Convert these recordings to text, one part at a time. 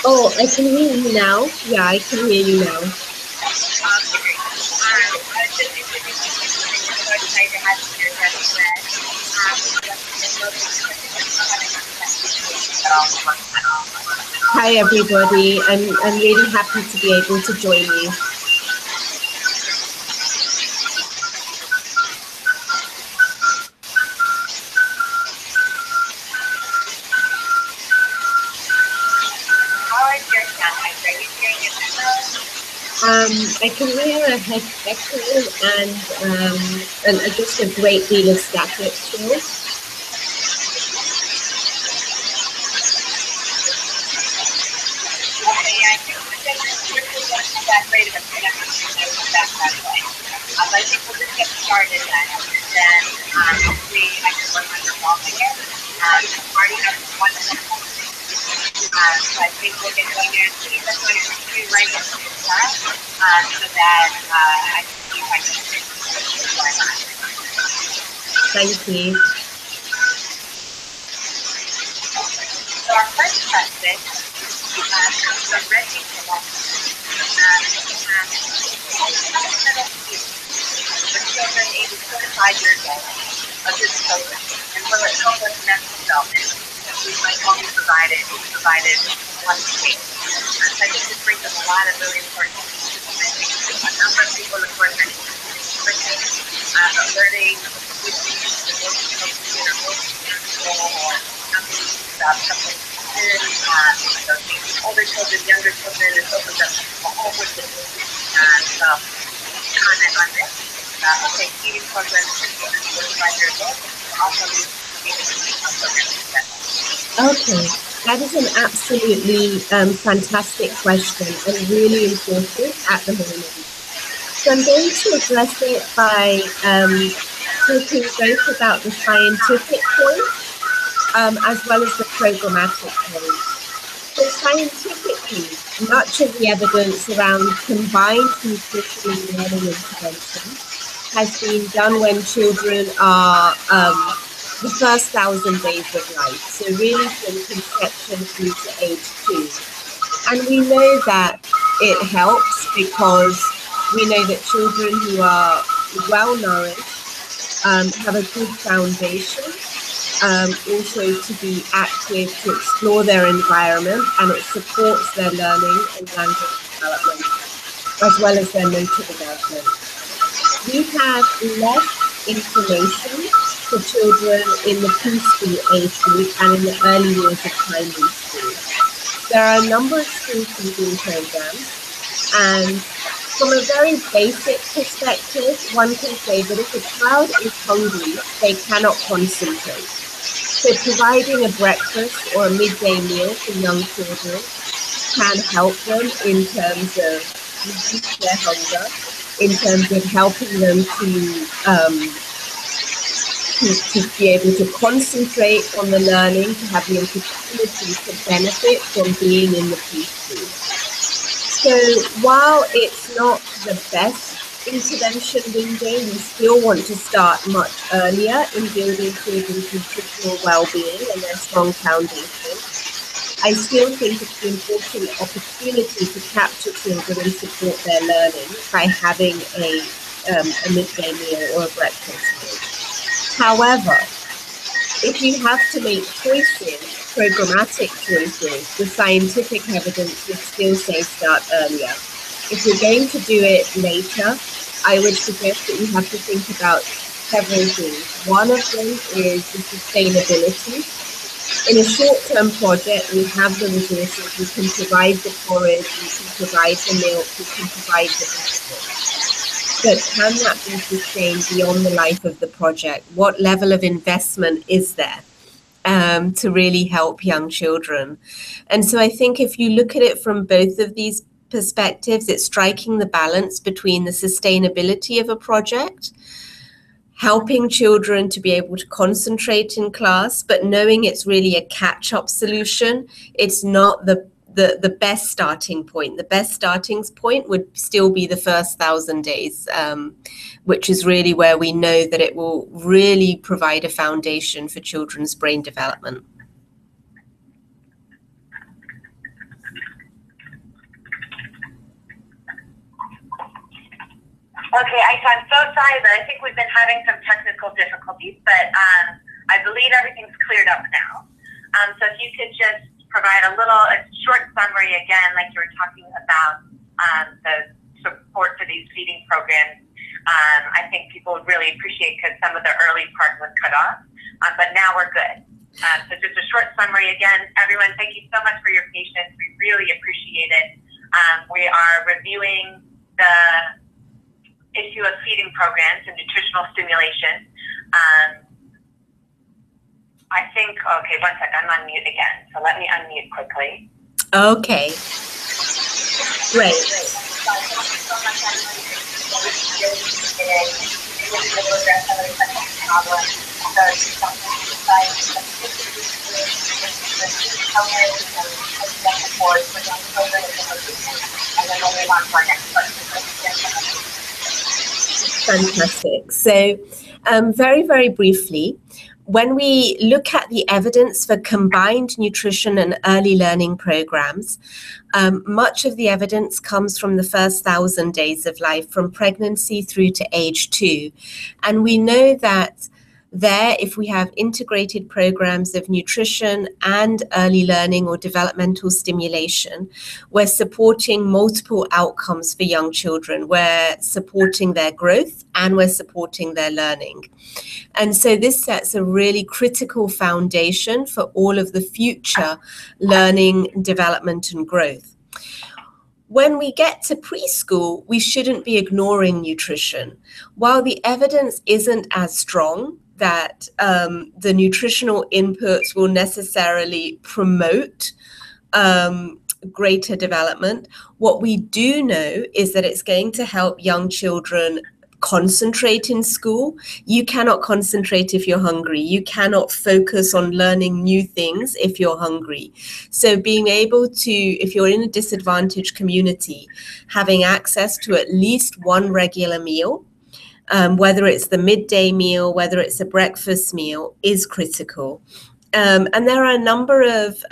Oh, I can hear you now. Yeah, I can hear you now. Great. I was just introducing you today. We're so excited to have you here again today. It's lovely to meet you. Go ahead and introduce yourself. Hi, everybody. I'm really happy to be able to join you. How is your sound? Are you hearing it well? I can hear a echo and just a great deal of static still. Okay, yeah, I think we're still going to that rate of connection that way. I think we'll just get started then. Then hopefully I can work on resolving it. Marty has one simple thing. So I think we'll get going there. Please, I'm going to do right into the chat so that I can see if I can fix what's going on. Thank you. So our first question comes from Reggie Cologne. Middle school for children ages 4 to 5 years old of his children, and will it help with mental development? We might only provided one case. So I think this brings up a lot of really important issues. I think a number of people in the course are learning which things to work or something about something older children, younger children, it opens up a whole bunch of so comment on this. Okay, feeding programs for children 4 to 5 years old also leads to feeding programs. Okay, that is an absolutely fantastic question and really important at the moment. So I'm going to address it by talking both about the scientific point as well as the programmatic point. So scientifically, much of the evidence around combined nutrition and learning intervention has been done when children are the first 1,000 days of life, so really from conception through to age 2. And we know that it helps because we know that children who are well nourished have a good foundation, also to be active, to explore their environment, and it supports their learning and language development, as well as their motor development. We have less information for children in the preschool age group and in the early years of primary school. There are a number of school feeding programs, and from a very basic perspective, one can say that if a child is hungry, they cannot concentrate. So providing a breakfast or a midday meal for young children can help them in terms of reduce their hunger, in terms of helping them to be able to concentrate on the learning, to have the opportunity to benefit from being in the preschool. So while it's not the best intervention window, we still want to start much earlier in building children's nutritional well-being and their strong foundation. I still think it's an important opportunity to capture children and support their learning by having a midday meal or a breakfast meal. However, if you have to make choices, programmatic choices, the scientific evidence would still say start earlier. If you're going to do it later, I would suggest that you have to think about several things. One of them is the sustainability. In a short-term project, we have the resources, we can provide the porridge, we can provide the milk, we can provide the biscuits. But can that be sustained beyond the life of the project? What level of investment is there to really help young children? And so I think if you look at it from both of these perspectives, it's striking the balance between the sustainability of a project, helping children to be able to concentrate in class, but knowing it's really a catch-up solution. It's not the best starting point. The best starting point would still be the first 1,000 days, which is really where we know that it will really provide a foundation for children's brain development. Okay, Aisha, I'm so sorry, but I think we've been having some technical difficulties, but I believe everything's cleared up now. So if you could just provide a short summary again, like you were talking about the support for these feeding programs. I think people would really appreciate, because some of the early part was cut off, but now we're good. So just a short summary again. Everyone, thank you so much for your patience. We really appreciate it. We are reviewing the issue of feeding programs and nutritional stimulation. I think, okay, one second, I'm on mute again. So let me unmute quickly. Okay. Great. Fantastic. So very, very briefly, when we look at the evidence for combined nutrition and early learning programs, much of the evidence comes from the first 1,000 days of life, from pregnancy through to age 2. And we know that there, if we have integrated programs of nutrition and early learning or developmental stimulation, we're supporting multiple outcomes for young children. We're supporting their growth and we're supporting their learning. And so this sets a really critical foundation for all of the future learning, development, and growth. When we get to preschool, we shouldn't be ignoring nutrition. While the evidence isn't as strong that the nutritional inputs will necessarily promote greater development, what we do know is that it's going to help young children concentrate in school. You cannot concentrate if you're hungry. You cannot focus on learning new things if you're hungry. So being able to, if you're in a disadvantaged community, having access to at least one regular meal, whether it's the midday meal, whether it's a breakfast meal, is critical. And there are a number of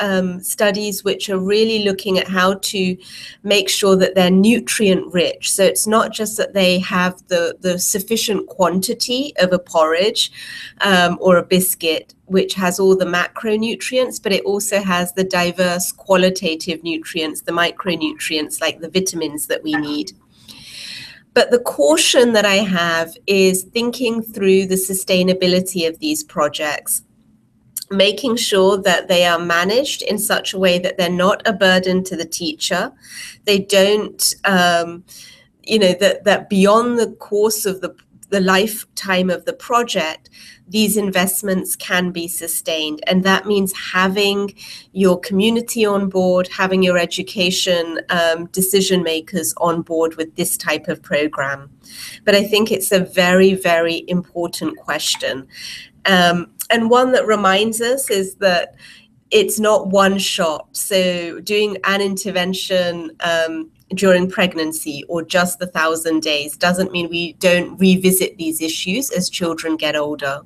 studies which are really looking at how to make sure that they're nutrient rich. So it's not just that they have the sufficient quantity of a porridge or a biscuit, which has all the macronutrients, but it also has the diverse qualitative nutrients, the micronutrients, like the vitamins that we need. But the caution that I have is thinking through the sustainability of these projects, making sure that they are managed in such a way that they're not a burden to the teacher. They don't, that beyond the course of the lifetime of the project, these investments can be sustained. And that means having your community on board, having your education decision makers on board with this type of program. But I think it's a very, very important question. And one that reminds us is that it's not one shot. So doing an intervention during pregnancy or just the 1,000 days doesn't mean we don't revisit these issues as children get older.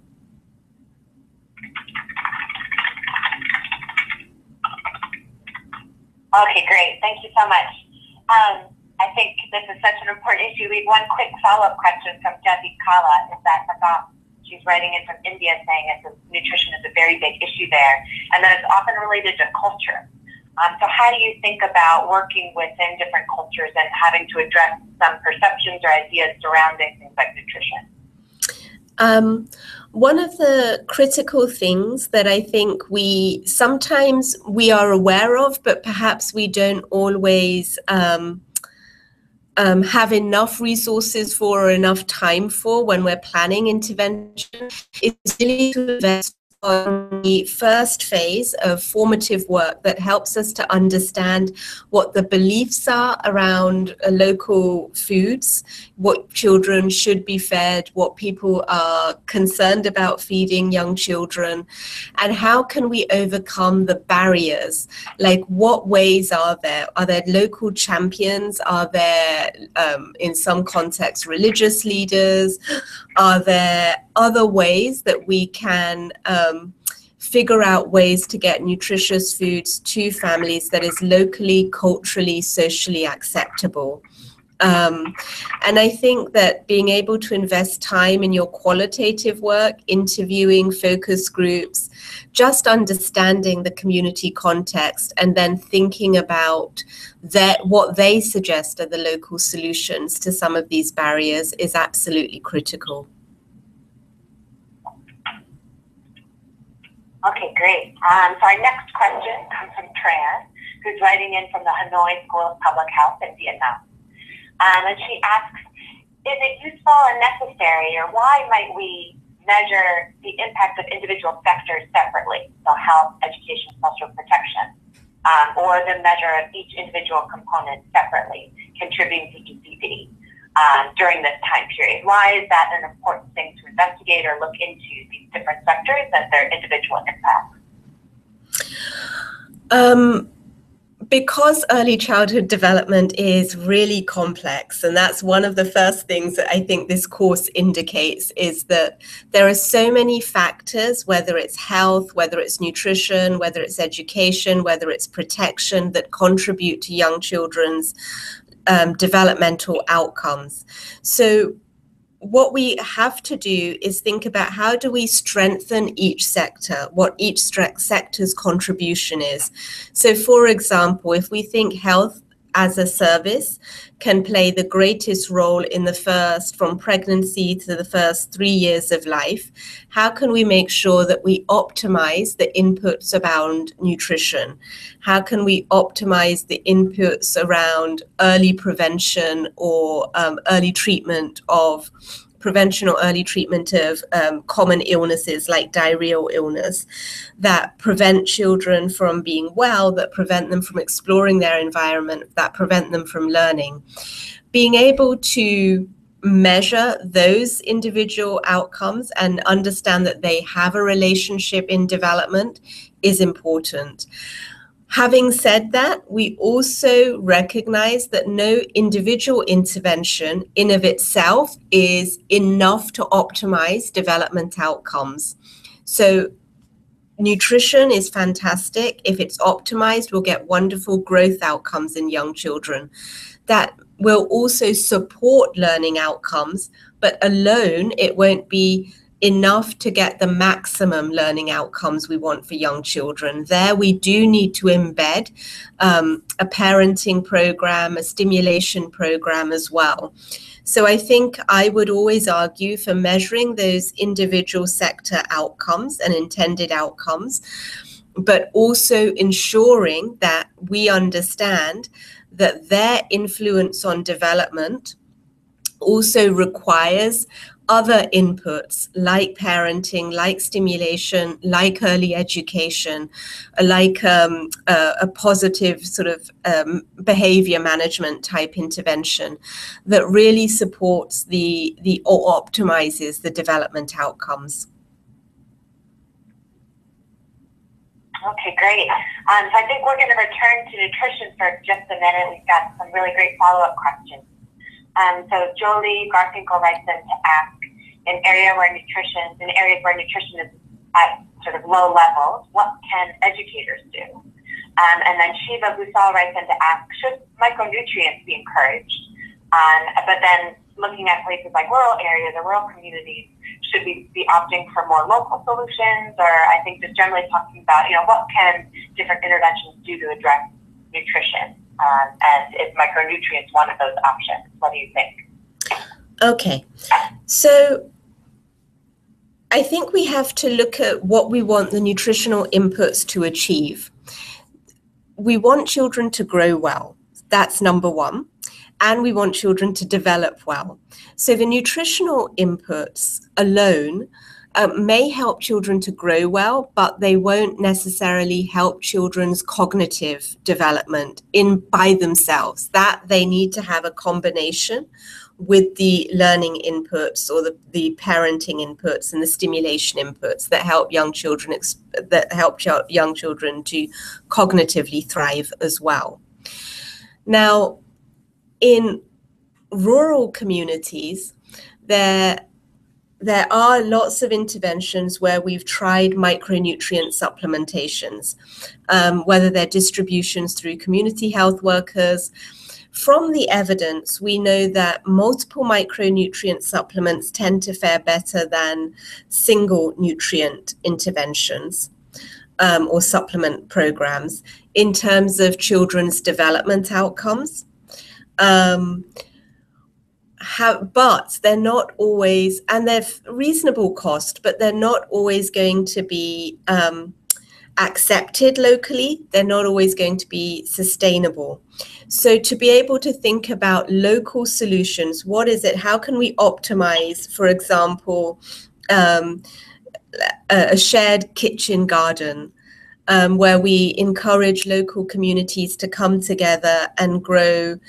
Okay, great. Thank you so much. I think this is such an important issue. We have one quick follow-up question from Debbie Kala. Is that about, she's writing in from India saying that nutrition is a very big issue there, and that it's often related to culture. So how do you think about working within different cultures and having to address some perceptions or ideas surrounding things like nutrition? One of the critical things that I think sometimes we are aware of, but perhaps we don't always have enough resources for or enough time for when we're planning intervention, is really to invest on the first phase of formative work that helps us to understand what the beliefs are around local foods, what children should be fed, what people are concerned about feeding young children, and how can we overcome the barriers? Like, what ways are there? Are there local champions? Are there, in some contexts, religious leaders? Are there other ways that we can figure out ways to get nutritious foods to families that is locally, culturally, socially acceptable? And I think that being able to invest time in your qualitative work, interviewing focus groups, just understanding the community context and then thinking about what they suggest are the local solutions to some of these barriers is absolutely critical. Okay, great. So our next question comes from Tran, who's writing in from the Hanoi School of Public Health in Vietnam. And she asks, is it useful and necessary, or why might we measure the impact of individual sectors separately, so health, education, social protection, or the measure of each individual component separately, contributing to ECD during this time period? Why is that an important thing to investigate or look into, these different sectors and their individual impacts? Because early childhood development is really complex, and that's one of the first things that I think this course indicates, is that there are so many factors, whether it's health, whether it's nutrition, whether it's education, whether it's protection, that contribute to young children's developmental outcomes. So what we have to do is think about how do we strengthen each sector, what each sector's contribution is. So for example, if we think health as a service can play the greatest role in the first, from pregnancy to the first 3 years of life, how can we make sure that we optimize the inputs around nutrition? How can we optimize the inputs around early prevention or early treatment of common illnesses like diarrheal illness that prevent children from being well, that prevent them from exploring their environment, that prevent them from learning. Being able to measure those individual outcomes and understand that they have a relationship in development is important. Having said that, we also recognize that no individual intervention in of itself is enough to optimize development outcomes. So nutrition is fantastic. If it's optimized, we'll get wonderful growth outcomes in young children. That will also support learning outcomes, but alone it won't be enough to get the maximum learning outcomes we want for young children. There we do need to embed a parenting program, a stimulation program as well. So I think I would always argue for measuring those individual sector outcomes and intended outcomes, but also ensuring that we understand that their influence on development also requires other inputs like parenting, like stimulation, like early education, like a positive sort of behavior management type intervention that really supports or optimizes the development outcomes. Okay, great. So I think we're going to return to nutrition for just a minute. We've got some really great follow-up questions. So Jolie Garfinkel writes in to ask, in areas where nutrition is at sort of low levels, what can educators do? And then Shiva Busal writes in to ask, should micronutrients be encouraged? But then looking at places like rural areas or rural communities, should we be opting for more local solutions? Or I think just generally talking about, what can different interventions do to address nutrition? And is micronutrients one of those options? What do you think? Okay, so I think we have to look at what we want the nutritional inputs to achieve. We want children to grow well. That's number one. And we want children to develop well. So the nutritional inputs alone may help children to grow well, but they won't necessarily help children's cognitive development by themselves. That they need to have a combination with the learning inputs or the parenting inputs and the stimulation inputs that help young children to cognitively thrive as well. Now, in rural communities, there are lots of interventions where we've tried micronutrient supplementations, whether they're distributions through community health workers. from the evidence, we know that multiple micronutrient supplements tend to fare better than single nutrient interventions or supplement programs in terms of children's development outcomes. But they're not always, and they're reasonable cost, but they're not always going to be accepted locally. They're not always going to be sustainable. So to be able to think about local solutions, what is it? How can we optimize, for example, a shared kitchen garden where we encourage local communities to come together and grow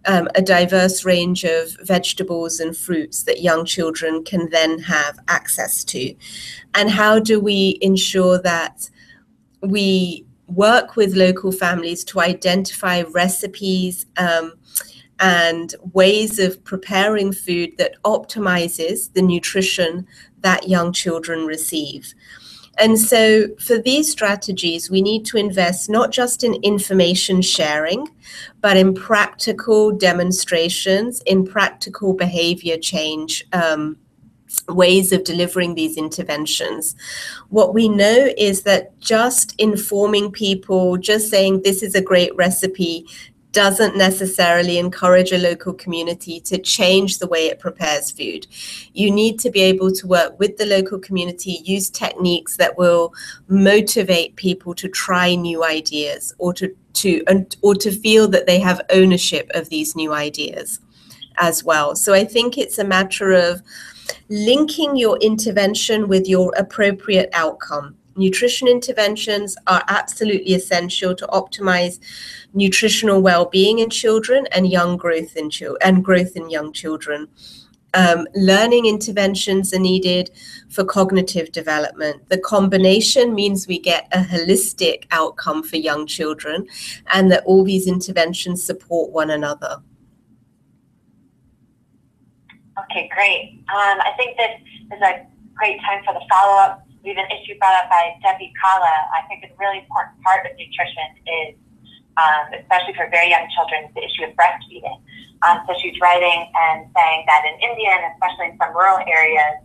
a diverse range of vegetables and fruits that young children can then have access to? And how do we ensure that we work with local families to identify recipes and ways of preparing food that optimizes the nutrition that young children receive? And so for these strategies, we need to invest not just in information sharing, but in practical demonstrations, in practical behavior change, ways of delivering these interventions. What we know is that just informing people, just saying this is a great recipe, doesn't necessarily encourage a local community to change the way it prepares food. You need to be able to work with the local community, use techniques that will motivate people to try new ideas or to feel that they have ownership of these new ideas as well. So I think it's a matter of linking your intervention with your appropriate outcome. Nutrition interventions are absolutely essential to optimize nutritional well-being in children and growth in young children. Learning interventions are needed for cognitive development. The combination means we get a holistic outcome for young children, and that all these interventions support one another. Okay, great. I think this is a great time for the follow-up. We have an issue brought up by Debbie Kala. I think a really important part of nutrition is, especially for very young children, the issue of breastfeeding. So she's writing and saying that in India, and especially in some rural areas,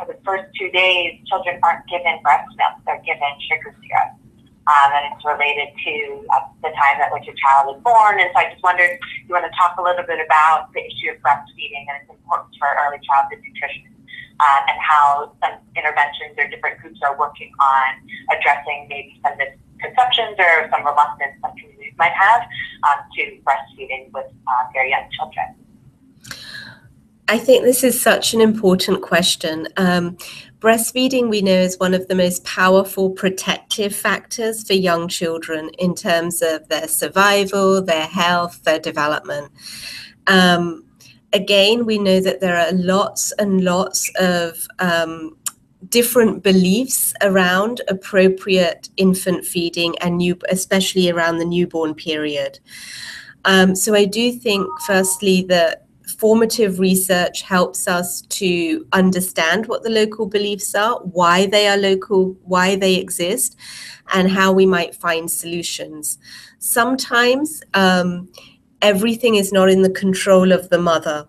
for the first 2 days, children aren't given breast milk, they're given sugar syrup. And it's related to the time at which a child is born. And so I just wondered if you want to talk a little bit about the issue of breastfeeding and its importance for early childhood nutrition, and how some interventions or different groups are working on addressing maybe some misconceptions or some reluctance some communities might have to breastfeeding with very young children. I think this is such an important question. Breastfeeding, we know, is one of the most powerful protective factors for young children in terms of their survival, their health, their development. Again, we know that there are lots and lots of different beliefs around appropriate infant feeding, and especially around the newborn period. So I do think, firstly, that formative research helps us to understand what the local beliefs are, why they are local, why they exist, and how we might find solutions. Sometimes everything is not in the control of the mother.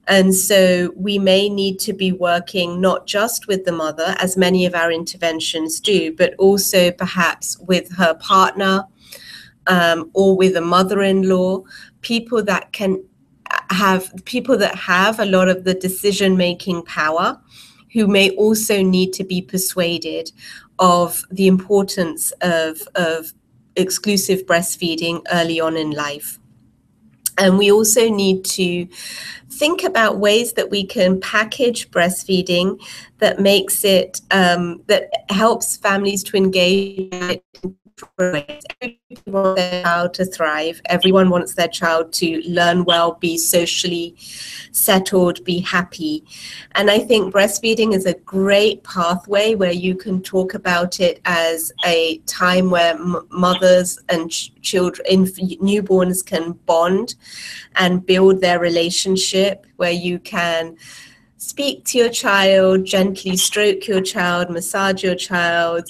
And so we may need to be working not just with the mother, as many of our interventions do, but also perhaps with her partner or with a mother-in-law, people that have a lot of the decision-making power, who may also need to be persuaded of the importance of exclusive breastfeeding early on in life. And we also need to think about ways that we can package breastfeeding that makes it, that helps families to engage in ways. Everyone wants their child to thrive. Everyone wants their child to learn well, be socially settled, be happy. And I think breastfeeding is a great pathway where you can talk about it as a time where mothers and children, newborns, can bond and build their relationship, where you can speak to your child, gently stroke your child, massage your child,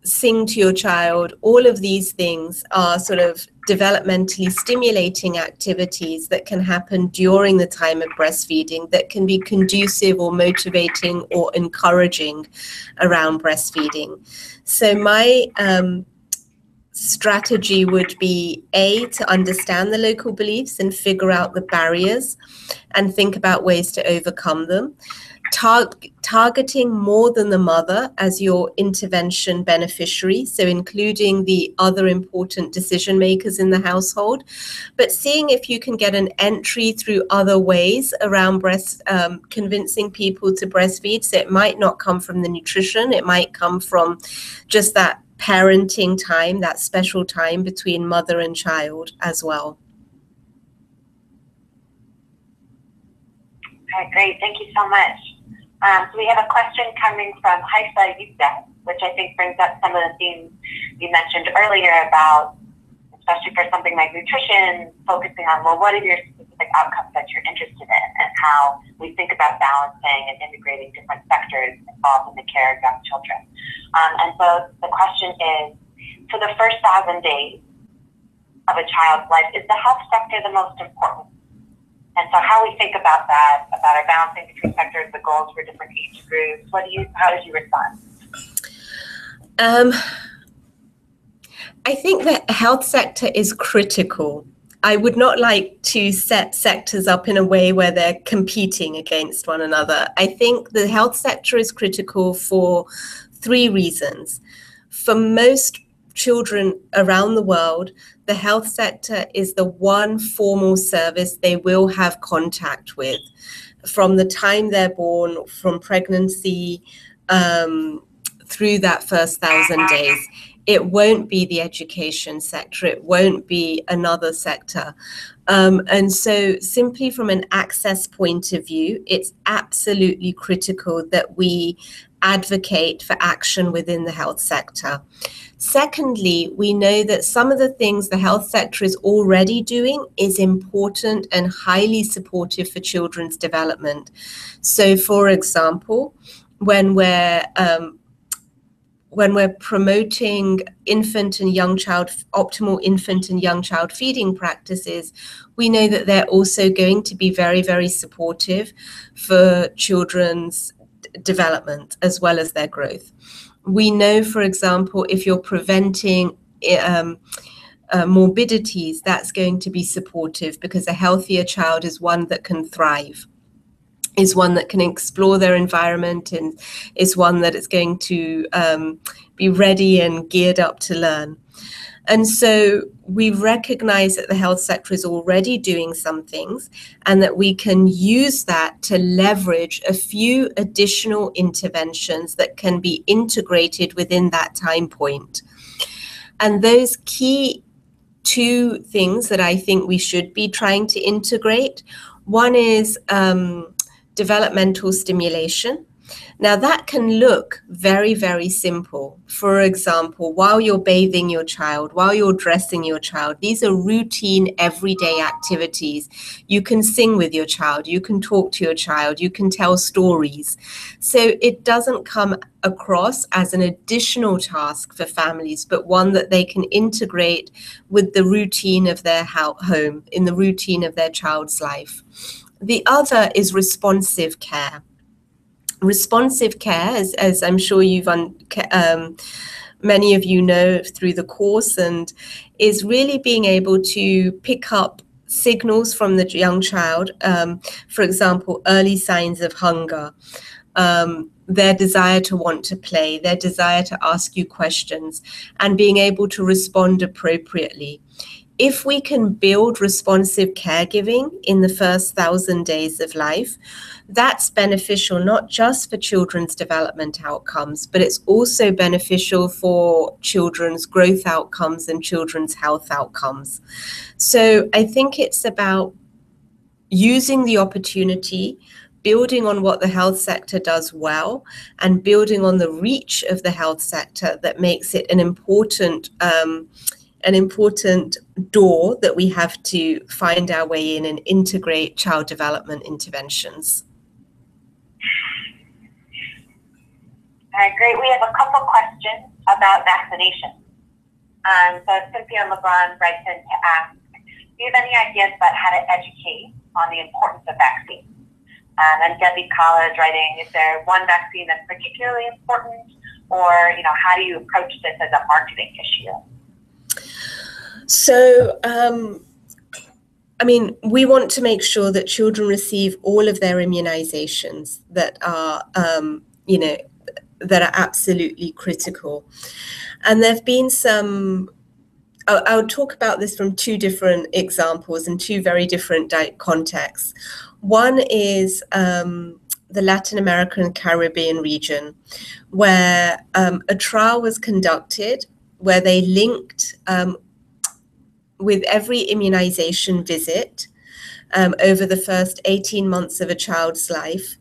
sing to your child, all of these things are sort of developmentally stimulating activities that can happen during the time of breastfeeding that can be conducive or motivating or encouraging around breastfeeding. So my strategy would be to understand the local beliefs and figure out the barriers and think about ways to overcome them. Targeting more than the mother as your intervention beneficiary, so including the other important decision makers in the household, but seeing if you can get an entry through other ways around convincing people to breastfeed. So it might not come from the nutrition, it might come from just that parenting time, that special time between mother and child as well. Okay, great. Thank you so much. So we have a question coming from Aisha, which I think brings up some of the themes you mentioned earlier about, especially for something like nutrition, focusing on, well, what are your specific outcomes that you're interested in, and how we think about balancing and integrating different sectors involved in the care of young children. And so the question is, for the first 1,000 days of a child's life, is the health sector the most important? And so how we think about that, about our balancing between sectors, the goals for different age groups, how did you respond? I think that the health sector is critical. I would not like to set sectors up in a way where they're competing against one another. I think the health sector is critical for 3 reasons. For most children around the world, the health sector is the one formal service they will have contact with from the time they're born, from pregnancy, through that first 1,000 days. It won't be the education sector, it won't be another sector. And so simply from an access point of view, it's absolutely critical that we advocate for action within the health sector. Secondly, we know that some of the things the health sector is already doing is important and highly supportive for children's development. So, for example, when we're promoting optimal infant and young child feeding practices, we know that they're also going to be very, very supportive for children's development as well as their growth. We know, for example, if you're preventing morbidities, that's going to be supportive because a healthier child is one that can thrive, is one that can explore their environment, and is one that is going to be ready and geared up to learn. And so we recognize that the health sector is already doing some things and that we can use that to leverage a few additional interventions that can be integrated within that time point. And those key 2 things that I think we should be trying to integrate, one is developmental stimulation. Now that can look very, very simple. For example, while you're bathing your child, while you're dressing your child, these are routine everyday activities. You can sing with your child, you can talk to your child, you can tell stories. So it doesn't come across as an additional task for families, but one that they can integrate with the routine of their home, in the routine of their child's life. The other is responsive care. Responsive care, as I'm sure many of you know through the course, and is really being able to pick up signals from the young child, for example, early signs of hunger, their desire to want to play, their desire to ask you questions, and being able to respond appropriately. If we can build responsive caregiving in the first 1,000 days of life, that's beneficial not just for children's development outcomes, but it's also beneficial for children's growth outcomes and children's health outcomes. So I think it's about using the opportunity, building on what the health sector does well, and building on the reach of the health sector that makes it an important door that we have to find our way in and integrate child development interventions. All right, great. We have a couple questions about vaccination. So Cynthia LeBron writes in to ask, do you have any ideas about how to educate on the importance of vaccines? And Debbie Kala is writing, is there one vaccine that's particularly important, or how do you approach this as a marketing issue? So, I mean, we want to make sure that children receive all of their immunizations that are, that are absolutely critical. And there have been some, I'll talk about this from two different examples and two very different contexts. One is the Latin American and Caribbean region, where a trial was conducted where they linked with every immunization visit over the first 18 months of a child's life.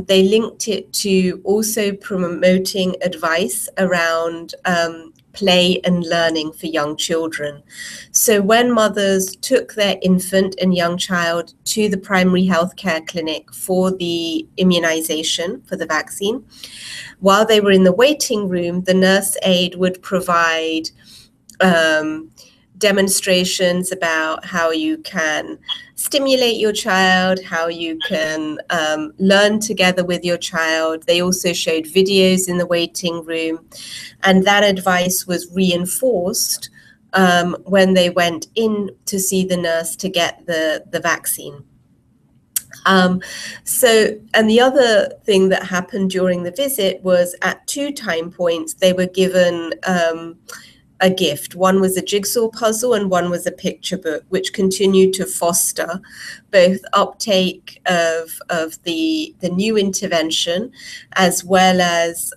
They linked it to also promoting advice around play and learning for young children. So when mothers took their infant and young child to the primary healthcare clinic for the immunization, for the vaccine, while they were in the waiting room, the nurse aide would provide demonstrations about how you can stimulate your child, how you can learn together with your child. They also showed videos in the waiting room, and that advice was reinforced when they went in to see the nurse to get the vaccine. And the other thing that happened during the visit was at 2 time points, they were given a gift. One was a jigsaw puzzle and one was a picture book, which continued to foster both uptake of the new intervention, as well as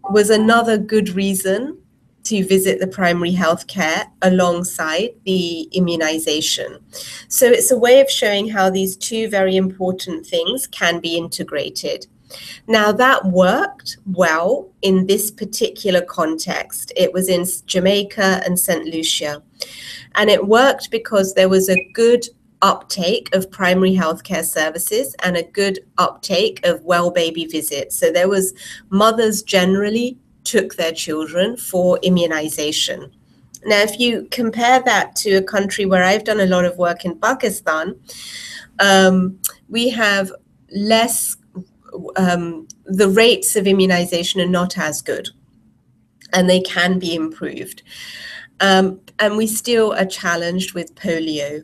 was another good reason to visit the primary health care alongside the immunization. So it's a way of showing how these two very important things can be integrated. Now, that worked well in this particular context. It was in Jamaica and St. Lucia. And it worked because there was a good uptake of primary healthcare services and a good uptake of well baby visits. So there was mothers generally took their children for immunization. Now, if you compare that to a country where I've done a lot of work in Pakistan, we have less the rates of immunization are not as good, and they can be improved. And we still are challenged with polio.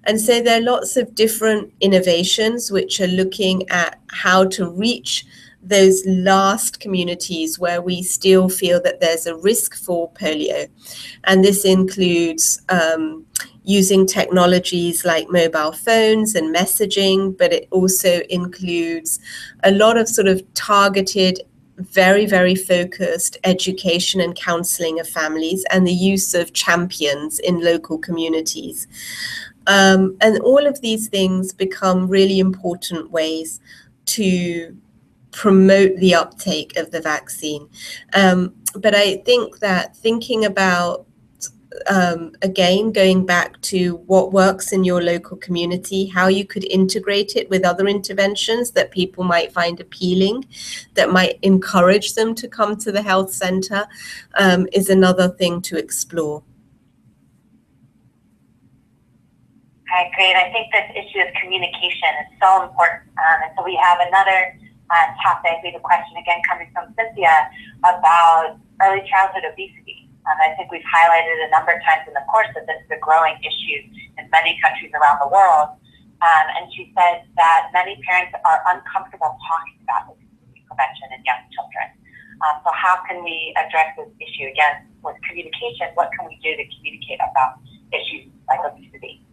And so there are lots of different innovations which are looking at how to reach those last communities where we still feel that there's a risk for polio. And this includes using technologies like mobile phones and messaging, but it also includes a lot of sort of targeted, very, very focused education and counseling of families and the use of champions in local communities. And all of these things become really important ways to promote the uptake of the vaccine. But I think that thinking about again, going back to what works in your local community, how you could integrate it with other interventions that people might find appealing, that might encourage them to come to the health center, is another thing to explore. Okay, great. I think this issue of communication is so important. And so we have another topic. We have a question again coming from Cynthia about early childhood obesity. I think we've highlighted a number of times in the course that this is a growing issue in many countries around the world. And she says that many parents are uncomfortable talking about obesity prevention in young children. So how can we address this issue again with communication? What can we do to communicate about issues like obesity?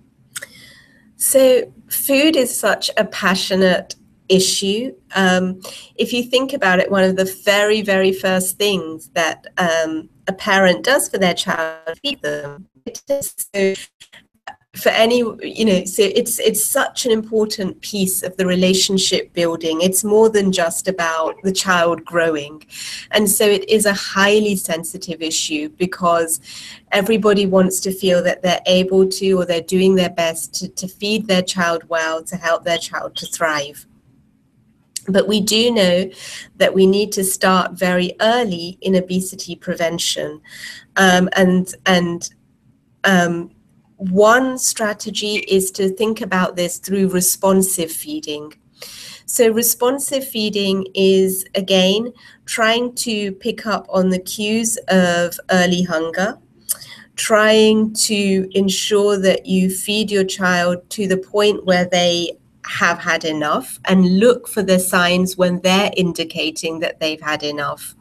So food is such a passionate issue. If you think about it, one of the very, very first things that a parent does for their child, feed them. So for any, so it's such an important piece of the relationship building. It's more than just about the child growing. And so it is a highly sensitive issue because everybody wants to feel that they're able to, or they're doing their best to feed their child well, to help their child to thrive. But we do know that we need to start very early in obesity prevention. One strategy is to think about this through responsive feeding. So responsive feeding is, again, trying to pick up on the cues of early hunger, trying to ensure that you feed your child to the point where they have had enough, and look for the signs when they're indicating that they've had enough.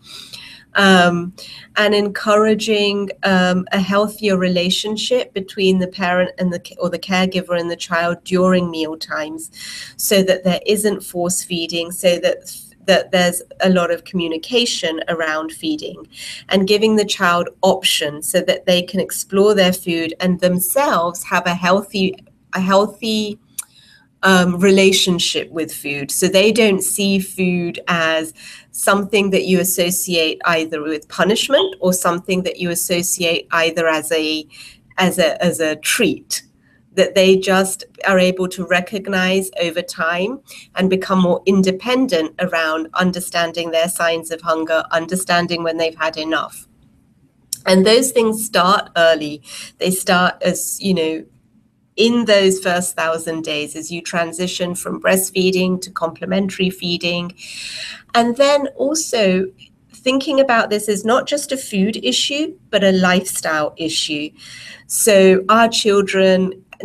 And encouraging a healthier relationship between the parent and the caregiver and the child during meal times, so that there isn't force feeding, so that there's a lot of communication around feeding, and giving the child options so that they can explore their food and themselves have a healthy relationship with food. So they don't see food as something that you associate either with punishment, or something that you associate either as a treat, that they just are able to recognize over time and become more independent around understanding their signs of hunger, understanding when they've had enough. And those things start early. They start as, in those first 1,000 days, as you transition from breastfeeding to complementary feeding. And then also thinking about this as not just a food issue, but a lifestyle issue. So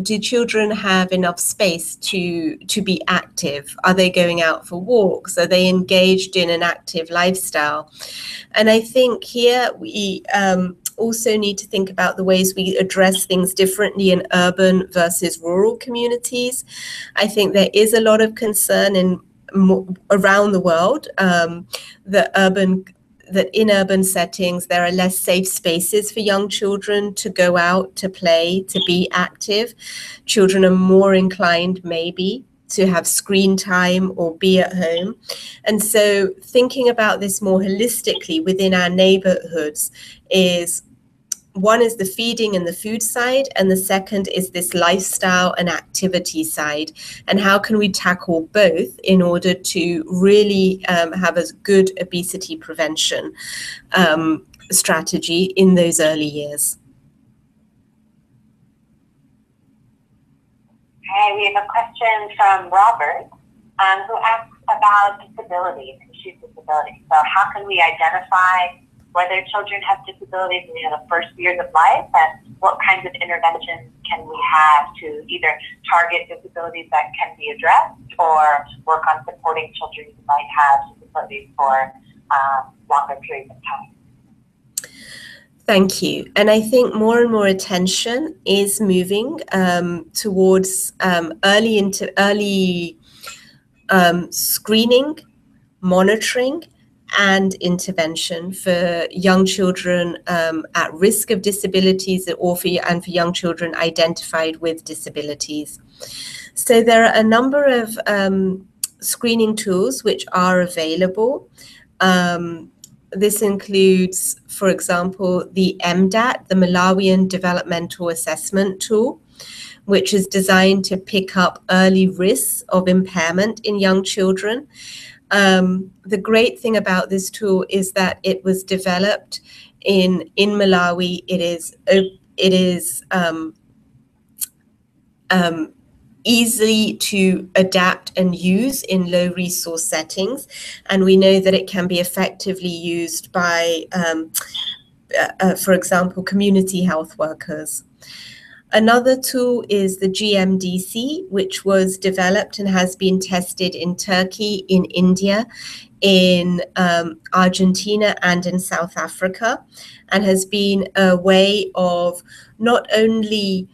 do children have enough space to be active? Are they going out for walks? Are they engaged in an active lifestyle? And I think here we also need to think about the ways we address things differently in urban versus rural communities. I think there is a lot of concern around the world that in urban settings there are less safe spaces for young children to go out, to play, to be active. Children are more inclined maybe to have screen time or be at home. And so thinking about this more holistically within our neighborhoods is, one is the feeding and the food side, and the second is this lifestyle and activity side. And how can we tackle both in order to really have a good obesity prevention strategy in those early years? Okay, we have a question from Robert, who asks about disabilities, issues with disabilities. So how can we identify whether children have disabilities in the first years of life, and what kinds of interventions can we have to either target disabilities that can be addressed, or work on supporting children who might have disabilities for longer periods of time? Thank you. And I think more and more attention is moving towards early screening, monitoring, and intervention for young children at risk of disabilities, and for young children identified with disabilities. So there are a number of screening tools which are available. This includes, for example, the MDAT, the Malawian Developmental Assessment Tool, which is designed to pick up early risks of impairment in young children. The great thing about this tool is that it was developed in Malawi. It is easy to adapt and use in low resource settings, and we know that it can be effectively used by, for example, community health workers. Another tool is the GMDC, which was developed and has been tested in Turkey, in India, in Argentina, and in South Africa, and has been a way of not only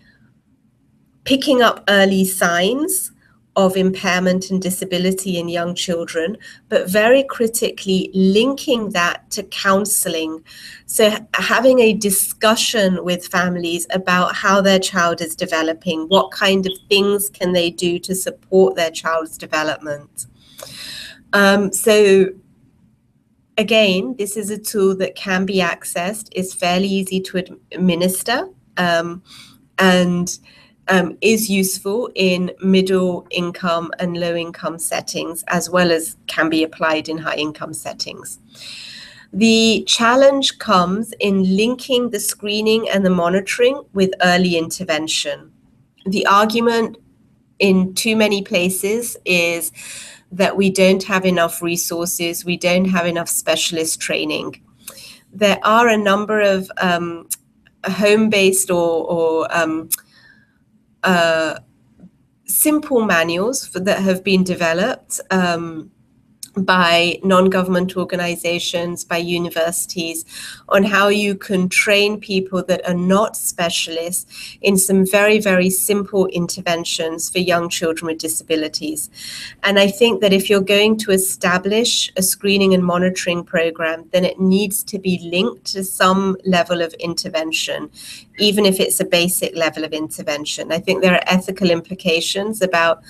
picking up early signs of impairment and disability in young children, but very critically linking that to counseling. So having a discussion with families about how their child is developing, what kind of things can they do to support their child's development. So again, this is a tool that can be accessed, is fairly easy to administer, and is useful in middle income and low income settings, as well as can be applied in high income settings. The challenge comes in linking the screening and the monitoring with early intervention. The argument in too many places is that we don't have enough resources, we don't have enough specialist training. There are a number of home-based or simple manuals that have been developed by non-government organizations, by universities, on how you can train people that are not specialists in some very, very simple interventions for young children with disabilities. And I think that if you're going to establish a screening and monitoring program, then it needs to be linked to some level of intervention, even if it's a basic level of intervention. I think there are ethical implications about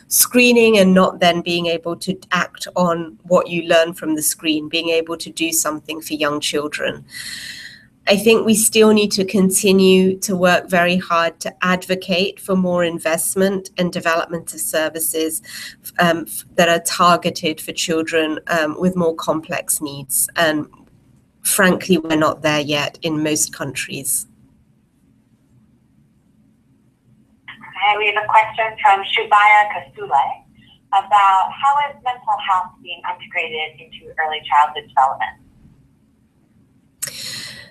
screening and not then being able to act on what you learn from the screen, being able to do something for young children. I think we still need to continue to work very hard to advocate for more investment and development of services that are targeted for children with more complex needs. And frankly, we're not there yet in most countries. Okay, we have a question from Shubhaya Kasule about how is mental health being integrated into early childhood development?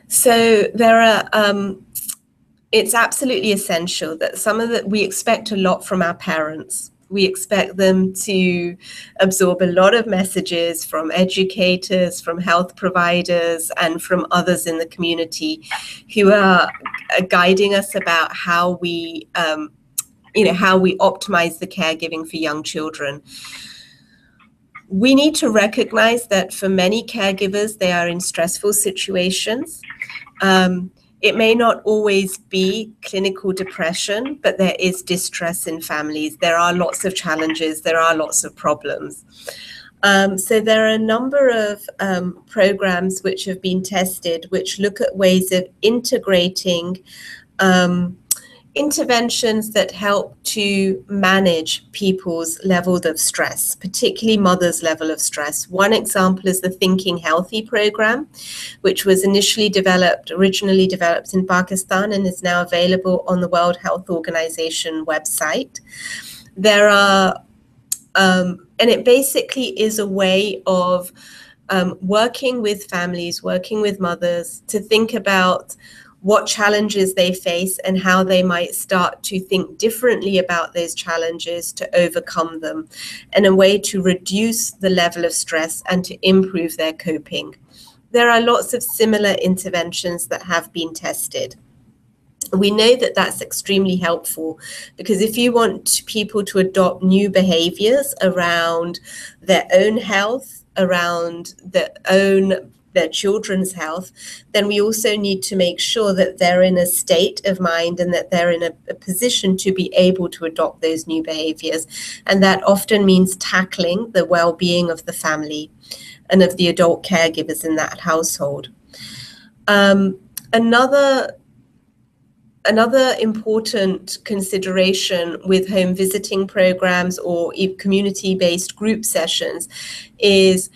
So there are, it's absolutely essential that we expect a lot from our parents. We expect them to absorb a lot of messages from educators, from health providers, and from others in the community who are guiding us about how we how we optimize the caregiving for young children. We need to recognize that for many caregivers, they are in stressful situations. It may not always be clinical depression, but there is distress in families. There are lots of challenges. There are lots of problems. So there are a number of programs which have been tested, which look at ways of integrating interventions that help to manage people's level of stress, particularly mothers' level of stress. One example is the Thinking Healthy program, which was originally developed in Pakistan and is now available on the World Health Organization website. There are, and it basically is a way of working with families, working with mothers to think about what challenges they face and how they might start to think differently about those challenges to overcome them, and a way to reduce the level of stress and to improve their coping. There are lots of similar interventions that have been tested. We know that that's extremely helpful, because if you want people to adopt new behaviors around their own health, around their children's health, then we also need to make sure that they're in a state of mind and that they're in a position to be able to adopt those new behaviors. And that often means tackling the well-being of the family and of the adult caregivers in that household. Another important consideration with home visiting programs or community-based group sessions is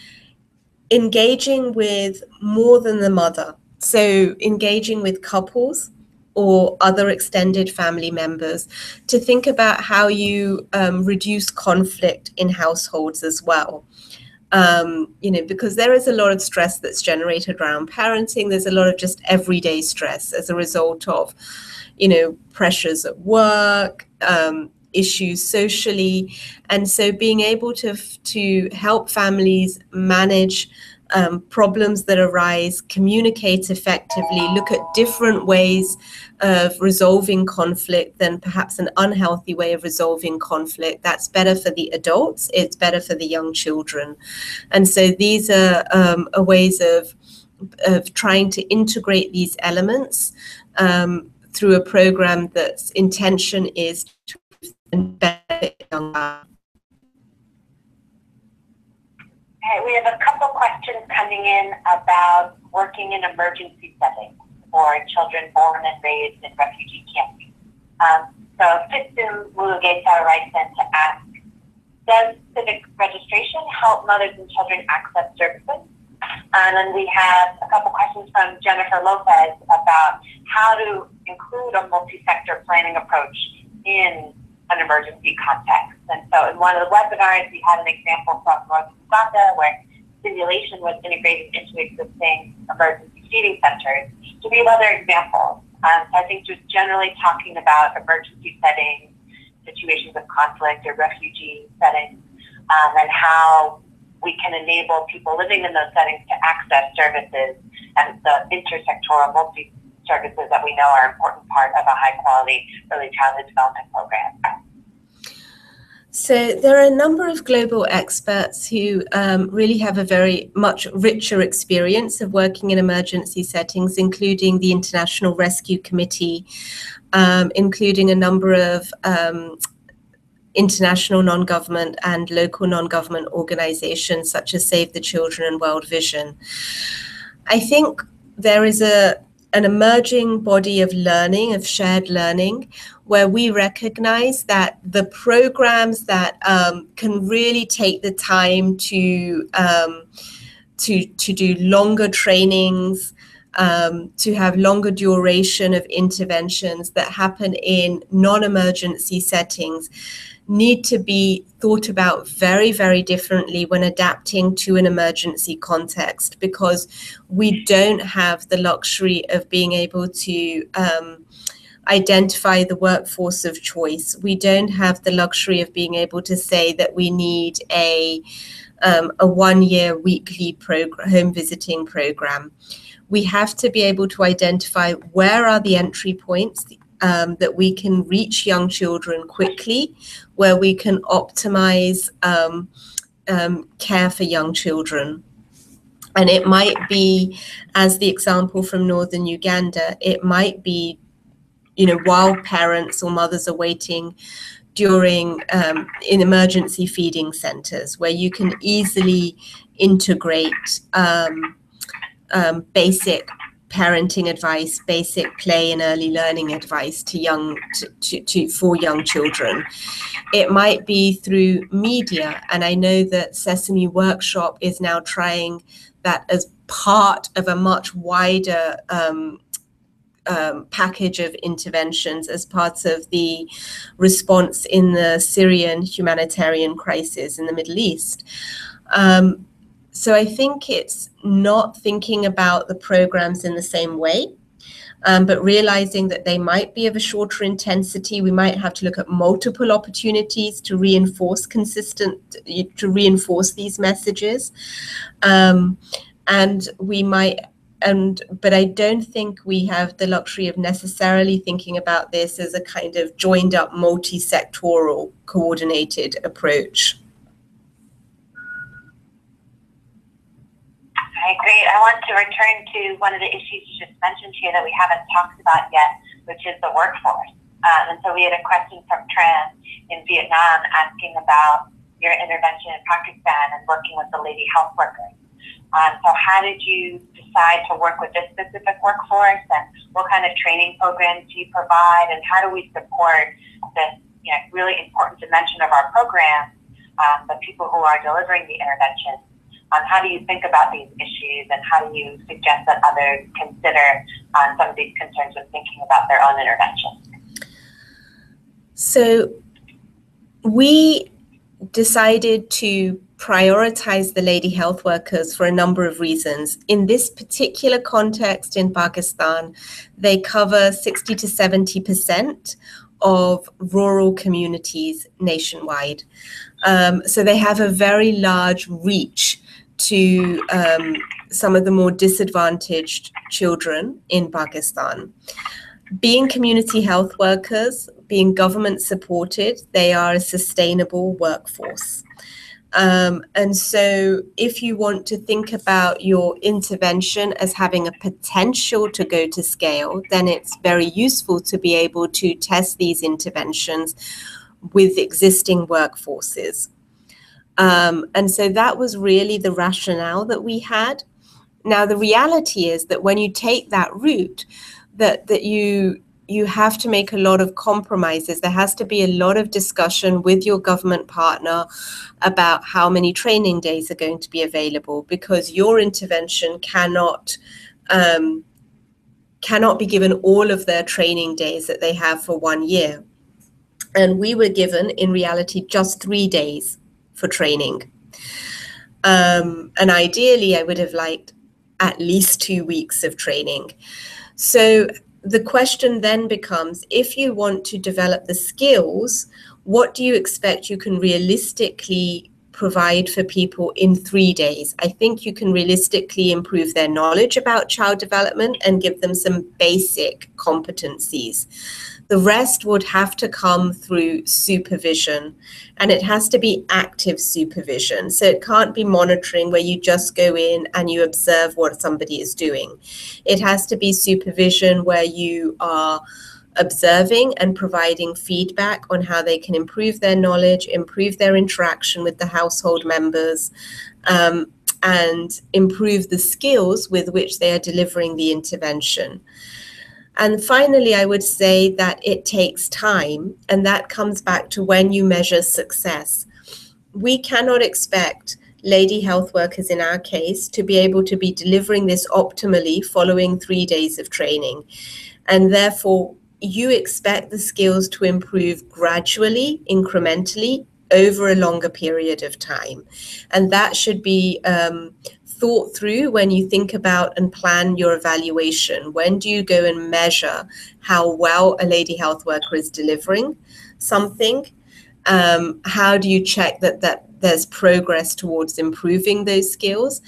engaging with more than the mother. So engaging with couples or other extended family members to think about how you reduce conflict in households as well. Because there is a lot of stress that's generated around parenting. There's a lot of just everyday stress as a result of, pressures at work, issues socially. And so being able to help families manage problems that arise, communicate effectively, look at different ways of resolving conflict than perhaps an unhealthy way of resolving conflict. That's better for the adults, it's better for the young children. And so these are ways of trying to integrate these elements through a program that's intention is to benefit young people. Okay, we have a couple questions coming in about working in emergency settings for children born and raised in refugee camps. So Fitzum Mulugeta writes in to ask, does civic registration help mothers and children access services? And then we have a couple questions from Jennifer Lopez about how to include a multi-sector planning approach in an emergency context. And so in one of the webinars, we had an example from Northern Uganda where simulation was integrated into existing emergency feeding centers. So we have other examples. So I think just generally talking about emergency settings, situations of conflict or refugee settings, and how we can enable people living in those settings to access services and the intersectoral multi-services that we know are an important part of a high-quality early childhood development program. So there are a number of global experts who really have a very much richer experience of working in emergency settings, including the International Rescue Committee, including a number of international non-government and local non-government organizations such as Save the Children and World Vision. I think there is an emerging body of learning, of shared learning, where we recognize that the programs that can really take the time to do longer trainings, to have longer duration of interventions that happen in non-emergency settings need to be thought about very, very differently when adapting to an emergency context, because we don't have the luxury of being able to identify the workforce of choice. We don't have the luxury of being able to say that we need a 1-year weekly home visiting program. We have to be able to identify where are the entry points that we can reach young children quickly, where we can optimize care for young children. And it might be, as the example from Northern Uganda, it might be, while parents or mothers are waiting during in emergency feeding centers, where you can easily integrate basic parenting advice, basic play and early learning advice for young children. It might be through media, and I know that Sesame Workshop is now trying that as part of a much wider package of interventions as part of the response in the Syrian humanitarian crisis in the Middle East. So I think it's not thinking about the programs in the same way, but realizing that they might be of a shorter intensity. We might have to look at multiple opportunities to reinforce these messages. But I don't think we have the luxury of necessarily thinking about this as a kind of joined up multi-sectoral coordinated approach. Okay, great. I want to return to one of the issues you just mentioned here that we haven't talked about yet, which is the workforce. And so we had a question from Tran in Vietnam asking about your intervention in Pakistan and working with the lady health workers. So how did you decide to work with this specific workforce, and what kind of training programs do you provide, and how do we support this really important dimension of our program, the people who are delivering the intervention? How do you think about these issues, and how do you suggest that others consider some of these concerns when thinking about their own intervention? So we decided to prioritize the lady health workers for a number of reasons. In this particular context in Pakistan, they cover 60 to 70% of rural communities nationwide. So they have a very large reach to some of the more disadvantaged children in Pakistan. Being community health workers, being government supported, they are a sustainable workforce. And so if you want to think about your intervention as having a potential to go to scale, then it's very useful to be able to test these interventions with existing workforces. And so that was really the rationale that we had. Now, the reality is that when you take that route, that you you have to make a lot of compromises. There has to be a lot of discussion with your government partner about how many training days are going to be available, because your intervention cannot be given all of their training days that they have for 1 year. And we were given, in reality, just 3 days for training. And ideally, I would have liked at least 2 weeks of training. So the question then becomes, if you want to develop the skills, what do you expect you can realistically provide for people in 3 days? I think you can realistically improve their knowledge about child development and give them some basic competencies. The rest would have to come through supervision, and it has to be active supervision. So it can't be monitoring where you just go in and you observe what somebody is doing. It has to be supervision where you are observing and providing feedback on how they can improve their knowledge, improve their interaction with the household members, and improve the skills with which they are delivering the intervention. And finally, I would say that it takes time, and that comes back to when you measure success. We cannot expect lady health workers in our case to be able to be delivering this optimally following 3 days of training. And therefore, you expect the skills to improve gradually, incrementally, over a longer period of time. And that should be thought through when you think about and plan your evaluation. When do you go and measure how well a lady health worker is delivering something? How do you check that there's progress towards improving those skills?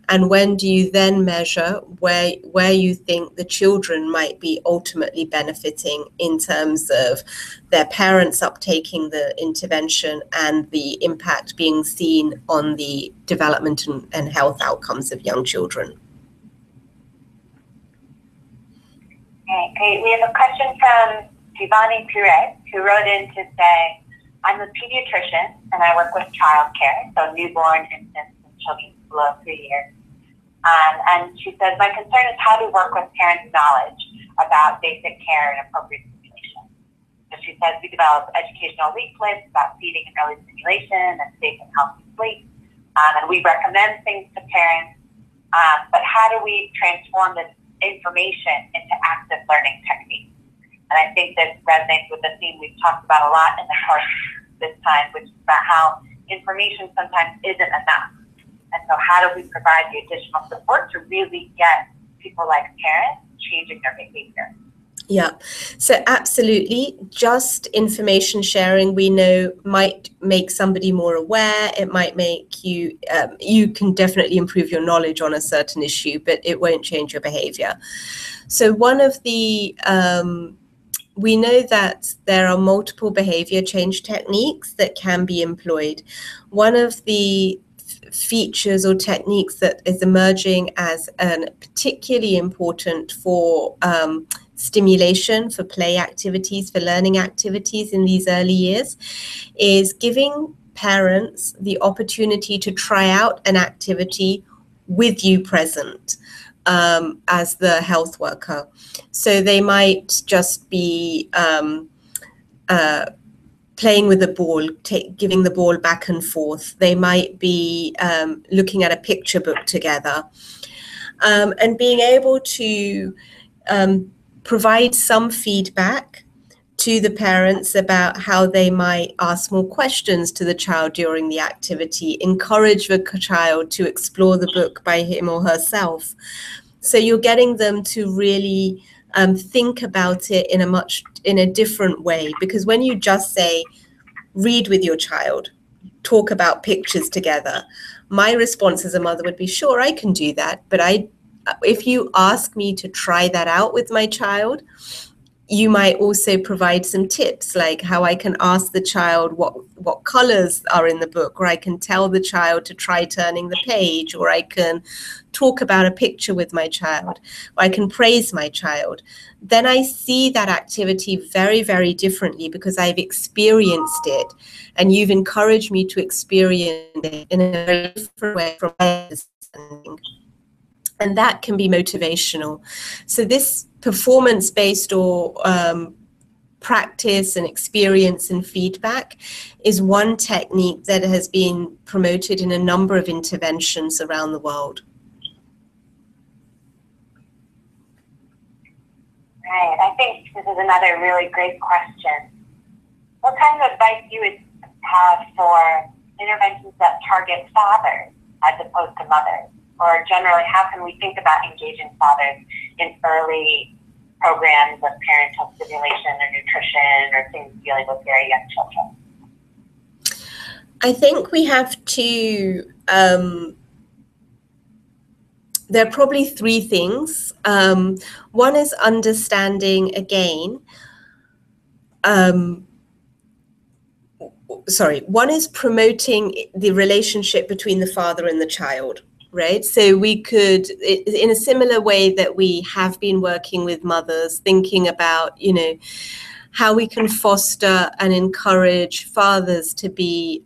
And when do you then measure where you think the children might be ultimately benefiting in terms of their parents uptaking the intervention and the impact being seen on the development and health outcomes of young children? Okay, great. We have a question from Giovanni Perez, who wrote in to say, I'm a pediatrician and I work with childcare, so newborn, infants, and children below 3 years. And she says, my concern is how to work with parents' knowledge about basic care and appropriate stimulation. So she says, we develop educational leaflets about feeding and early stimulation and safe and healthy sleep. And we recommend things to parents. But how do we transform this information into active learning techniques? And I think this resonates with the theme we've talked about a lot in the course this time, which is about how information sometimes isn't enough. And so how do we provide the additional support to really get people like parents changing their behavior? Yeah, so absolutely. Just information sharing, we know, might make somebody more aware. It might make you, you can definitely improve your knowledge on a certain issue, but it won't change your behavior. So one of the, we know that there are multiple behavior change techniques that can be employed. One of the features or techniques that is emerging as particularly important for stimulation, for play activities, for learning activities in these early years, is giving parents the opportunity to try out an activity with you present as the health worker. So they might just be playing with the ball, giving the ball back and forth. They might be looking at a picture book together, and being able to provide some feedback to the parents about how they might ask more questions to the child during the activity, encourage the child to explore the book by him or herself. So you're getting them to really think about it in a different way, because when you just say, read with your child, talk about pictures together, my response as a mother would be, sure, I can do that. But if you ask me to try that out with my child, you might also provide some tips, like how I can ask the child what colors are in the book, or I can tell the child to try turning the page, or I can talk about a picture with my child, or I can praise my child. Then I see that activity very, very differently because I've experienced it, and you've encouraged me to experience it in a very different way from my understanding. And that can be motivational. So this performance-based or practice and experience and feedback is one technique that has been promoted in a number of interventions around the world. Right. I think this is another really great question. What kind of advice you would have for interventions that target fathers as opposed to mothers? Or generally, how can we think about engaging fathers in early programs of parental stimulation or nutrition or things dealing with very young children? I think we have to, there are probably three things. One is understanding, again, one is promoting the relationship between the father and the child. Right. So we could, in a similar way that we have been working with mothers, thinking about, you know, how we can foster and encourage fathers to be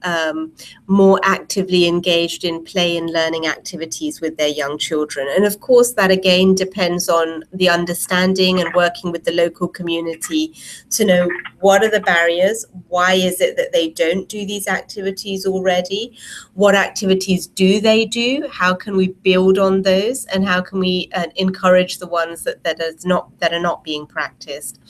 more actively engaged in play and learning activities with their young children. And of course, that again depends on the understanding and working with the local community to know what are the barriers, why is it that they don't do these activities already, what activities do they do, how can we build on those, and how can we encourage the ones that are not being practiced.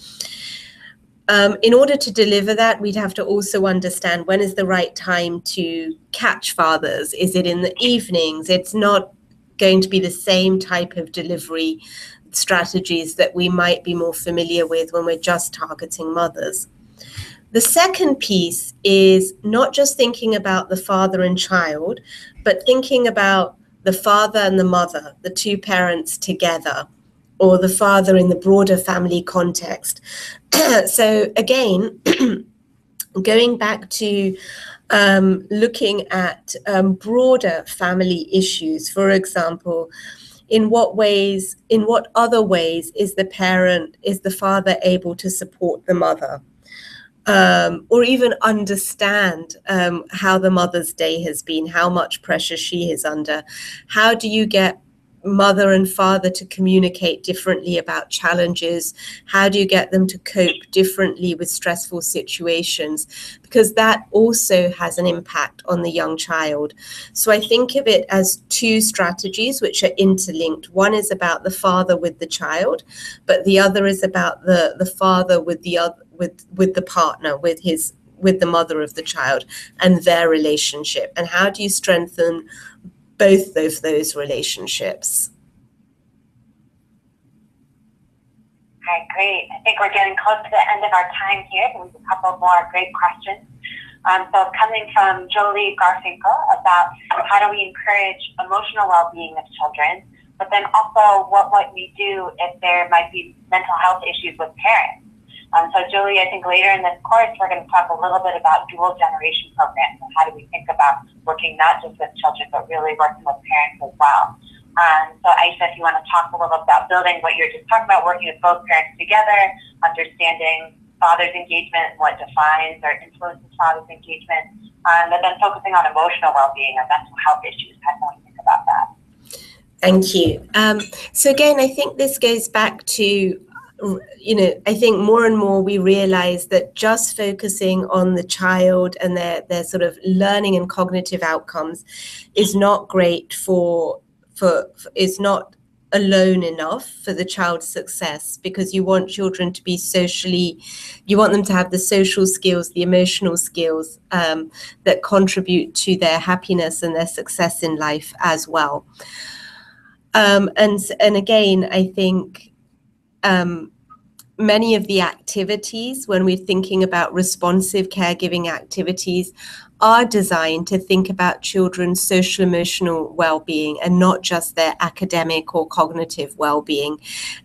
In order to deliver that, we'd have to also understand when is the right time to catch fathers. Is it in the evenings? It's not going to be the same type of delivery strategies that we might be more familiar with when we're just targeting mothers. The second piece is not just thinking about the father and child, but thinking about the father and the mother, the two parents together, or the father in the broader family context. So again, going back to looking at broader family issues, for example, in what other ways is the father able to support the mother? Or even understand how the mother's day has been, how much pressure she is under. How do you get mother and father to communicate differently about challenges? How do you get them to cope differently with stressful situations? Because that also has an impact on the young child. So I think of it as two strategies which are interlinked. One is about the father with the child, but the other is about the father with the partner, with the mother of the child and their relationship. And how do you strengthen both of those relationships? Okay, great. I think we're getting close to the end of our time here. There's a couple more great questions. So coming from Jolie Garfinkel about how do we encourage emotional well-being of children, but then also what might we do if there might be mental health issues with parents. So Jolie, I think later in this course, we're going to talk a little bit about dual generation programs and how do we think about working not just with children, but really working with parents as well. So Aisha, if you want to talk a little about building what you're just talking about, working with both parents together, understanding father's engagement, what defines or influences father's engagement, but then focusing on emotional well-being and mental health issues. How can we think about that? Thank you. So again, I think this goes back to, I think more and more we realize that just focusing on the child and their sort of learning and cognitive outcomes is not great is not alone enough for the child's success, because you want children to be you want them to have the social skills, the emotional skills that contribute to their happiness and their success in life as well. And again, I think many of the activities, when we're thinking about responsive caregiving activities, are designed to think about children's social emotional well-being and not just their academic or cognitive well-being.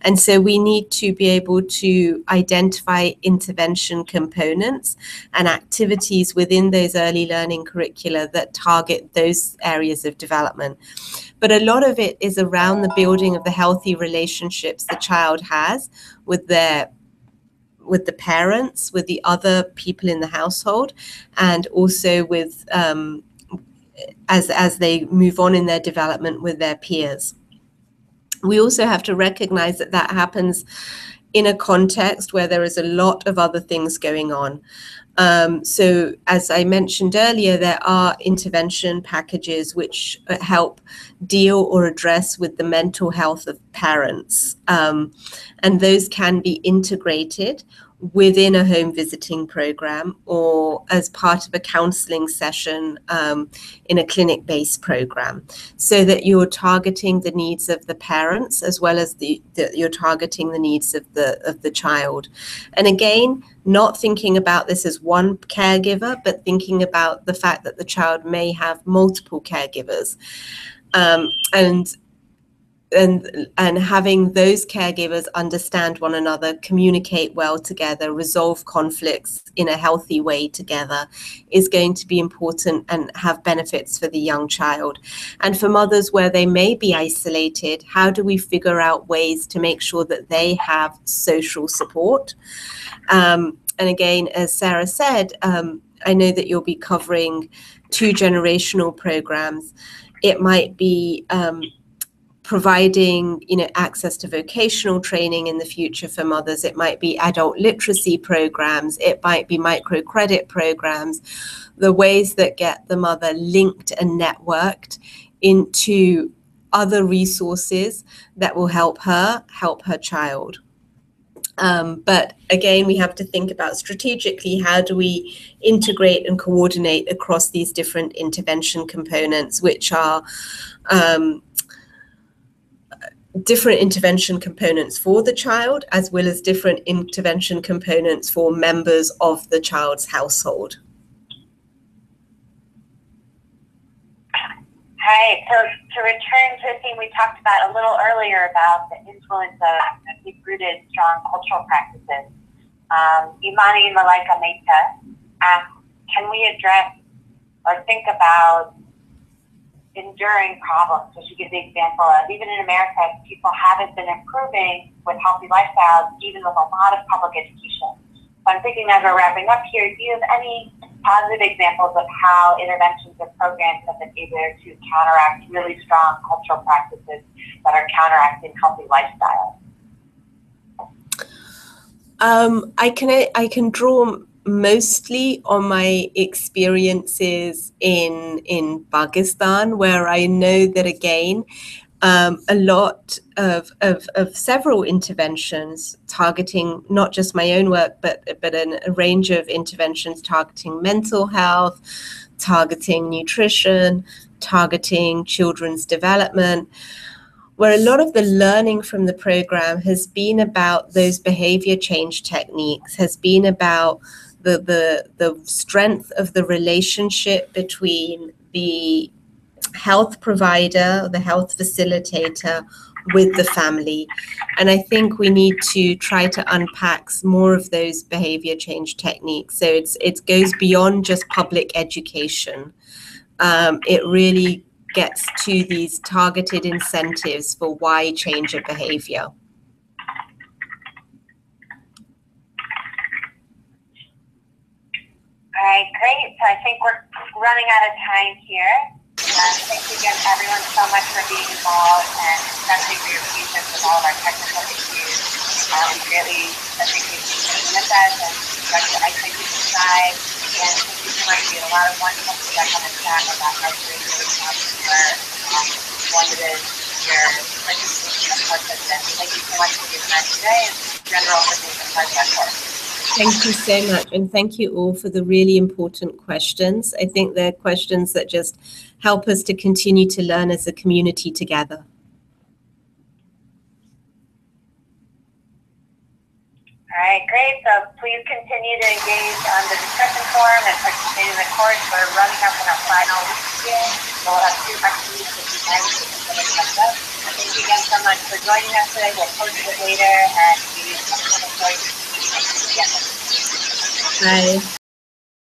And so we need to be able to identify intervention components and activities within those early learning curricula that target those areas of development. But a lot of it is around the building of the healthy relationships the child has with the parents, with the other people in the household, and also with as they move on in their development with their peers. we also have to recognize that that happens in a context where there is a lot of other things going on. So as I mentioned earlier, there are intervention packages which help deal or address with the mental health of parents. And those can be integrated within a home visiting program or as part of a counseling session in a clinic-based program, so that you're targeting the needs of the parents as well as you're targeting the needs of the child. And again, not thinking about this as one caregiver, but thinking about the fact that the child may have multiple caregivers, and having those caregivers understand one another, communicate well together, resolve conflicts in a healthy way together is going to be important and have benefits for the young child. And for mothers where they may be isolated, how do we figure out ways to make sure that they have social support? And again, as Sarah said, I know that you'll be covering 2 generational programs. It might be providing, access to vocational training in the future for mothers. It might be adult literacy programs. It might be microcredit programs. The ways that get the mother linked and networked into other resources that will help her child. But again, we have to think about strategically, how do we integrate and coordinate across these different intervention components, which are different intervention components for the child, as well as different intervention components for members of the child's household. Right. So to return to a theme we talked about a little earlier about the influence of deep-rooted, strong cultural practices, Imani Malaika Mehta asked, can we address or think about enduring problems? So she gives the example of, even in America, people haven't been improving with healthy lifestyles, even with a lot of public education. So I'm thinking, as we're wrapping up here, do you have any positive examples of how interventions or programs have been able to counteract really strong cultural practices that are counteracting healthy lifestyles? I can draw mostly on my experiences in Pakistan, where I know that again, a lot of several interventions targeting not just my own work, but a range of interventions targeting mental health, targeting nutrition, targeting children's development, where a lot of the learning from the program has been about those behavior change techniques, has been about the strength of the relationship between the health provider, the health facilitator, with the family. And I think we need to try to unpack more of those behavior change techniques. So it goes beyond just public education. It really gets to these targeted incentives for why change a behavior. All right, great. So I think we're running out of time here. Thank you again, everyone, so much for being involved, and especially for your patience with all of our technical issues. We really appreciate you being with us, and Dr. Aisha Yousafzai, and thank you so much. We had a lot of wonderful feedback on the chat about how great your one of your presentation of courses. Thank you so much for your time today, and general for being a part of that course. Thank you so much, and thank you all for the really important questions. I think they're questions that just help us to continue to learn as a community together. All right, great. So please continue to engage on the discussion forum and participate in the course. We're running up on our final week here. We'll have 2 extra weeks at the end to finish up. Thank you again so much for joining us today. We'll post it later, and we look forward to seeing you again. Bye.